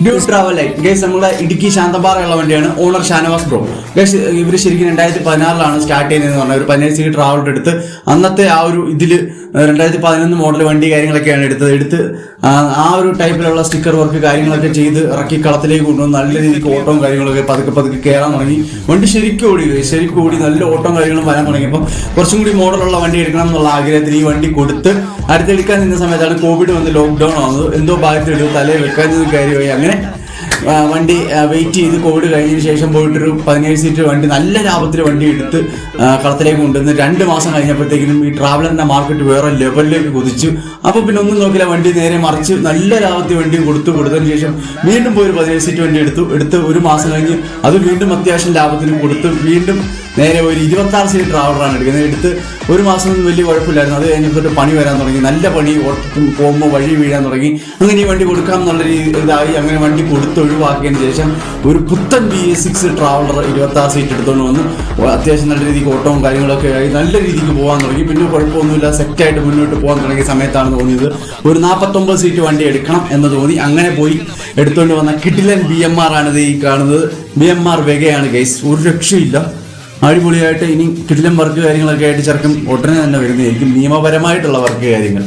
Due travel light guys നമ്മുടെ ഇടുക്കി ശാന്തമ്പാറയുള്ള വണ്ടിയാണ്. Owner Shanavas bro. Guys ഇവർ ശരിക്കും 2016 സ്റ്റാർട്ട് ചെയ്യുന്നതെന്ന് പറഞ്ഞാൽ ഒരു 17 സീറ്റ് ട്രാവലർ എടുത്ത് അന്നത്തെ ആ ഒരു ഇതില് 2011 മോഡൽ വണ്ടി കാര്യങ്ങളൊക്കെയാണ് എടുത്ത് ആ ഒരു ടൈപ്പിലുള്ള സ്റ്റിക്കർ വർക്ക് കാര്യങ്ങളൊക്കെ ചെയ്ത് ഇറക്കി കളത്തിലേക്ക് കൊണ്ടുവന്ന് നല്ല രീതിക്ക് ഓട്ടവും കാര്യങ്ങളൊക്കെ പതുക്കെ കയറാൻ തുടങ്ങി. വണ്ടി ശരിക്കും ഓടി നല്ല ഓട്ടവും കാര്യങ്ങളും വരാൻ തുടങ്ങിയപ്പോൾ കുറച്ചും കൂടി മോഡലുള്ള വണ്ടി എടുക്കണം എന്നുള്ള ആഗ്രഹത്തിൽ ഈ വണ്ടി കൊടുത്ത് അടുത്തെടുക്കാൻ നിന്ന സമയത്താണ് കോവിഡ് വന്ന് ലോക്ക്ഡൌൺ ആവുന്നത്. എന്തോ ഭാഗത്തെടുത്ത് തലയിൽ വെക്കാഞ്ഞത് കാര്യമായി. അങ്ങനെ വണ്ടി വെയിറ്റ് ചെയ്ത് കോവിഡ് കഴിഞ്ഞതിന് ശേഷം പോയിട്ടൊരു 17 സീറ്റ് വണ്ടി നല്ല ലാഭത്തിൽ വണ്ടി എടുത്ത് കളത്തിലേക്ക് കൊണ്ടുവന്ന് 2 മാസം കഴിഞ്ഞപ്പോഴത്തേക്കിനും ഈ ട്രാവലറിന്റെ മാർക്കറ്റ് വേറെ ലെവലിലേക്ക് കുതിച്ചു. അപ്പോൾ പിന്നെ ഒന്നും നോക്കില്ല, വണ്ടി നേരെ മറിച്ച് നല്ല ലാഭത്തിൽ വണ്ടി കൊടുത്തതിന് ശേഷം വീണ്ടും പോയി ഒരു 17 സീറ്റ് വണ്ടി എടുത്ത് 1 മാസം കഴിഞ്ഞ് അത് വീണ്ടും അത്യാവശ്യം ലാഭത്തിന് കൊടുത്ത് വീണ്ടും നേരെ ഒരു 26 സീറ്റ് ട്രാവലറാണ് എടുത്ത് 1 മാസം ഒന്നും വലിയ കുഴപ്പമില്ലായിരുന്നു. അത് കഴിഞ്ഞിട്ട് പണി വരാൻ തുടങ്ങി, നല്ല പണി പോകുമ്പോൾ വഴി വീഴാൻ തുടങ്ങി. അങ്ങനെ ഈ വണ്ടി കൊടുക്കാം എന്നുള്ള ഇതായി. അങ്ങനെ വണ്ടി കൊടുത്ത് ഒഴിവാക്കിയതിന് ശേഷം ഒരു പുത്തൻ BS6 ട്രാവലർ 26 സീറ്റ് എടുത്തുകൊണ്ട് വന്ന് അത്യാവശ്യം നല്ല രീതിക്ക് ഓട്ടവും കാര്യങ്ങളൊക്കെ ആയി നല്ല രീതിക്ക് പോകാൻ തുടങ്ങി. പിന്നെ കുഴപ്പമൊന്നുമില്ല, സെറ്റായിട്ട് മുന്നോട്ട് പോകാൻ തുടങ്ങിയ സമയത്താണ് തോന്നിയത് ഒരു 49 സീറ്റ് വണ്ടി എടുക്കണം എന്ന് തോന്നി. അങ്ങനെ പോയി എടുത്തുകൊണ്ട് വന്ന കിടിലൻ BMR ആണിത് ഈ കാണുന്നത്. BMR വെഗയാണ് ഗൈസ്, ഒരു രക്ഷയില്ല. അടിപൊളിയായിട്ട് ഇനി കിടിലൻ വർക്ക് കാര്യങ്ങളൊക്കെ ആയിട്ട് ചെറുക്കും ഉടനെ തന്നെ വരുന്നതായിരിക്കും, നിയമപരമായിട്ടുള്ള വർക്ക് കാര്യങ്ങൾ.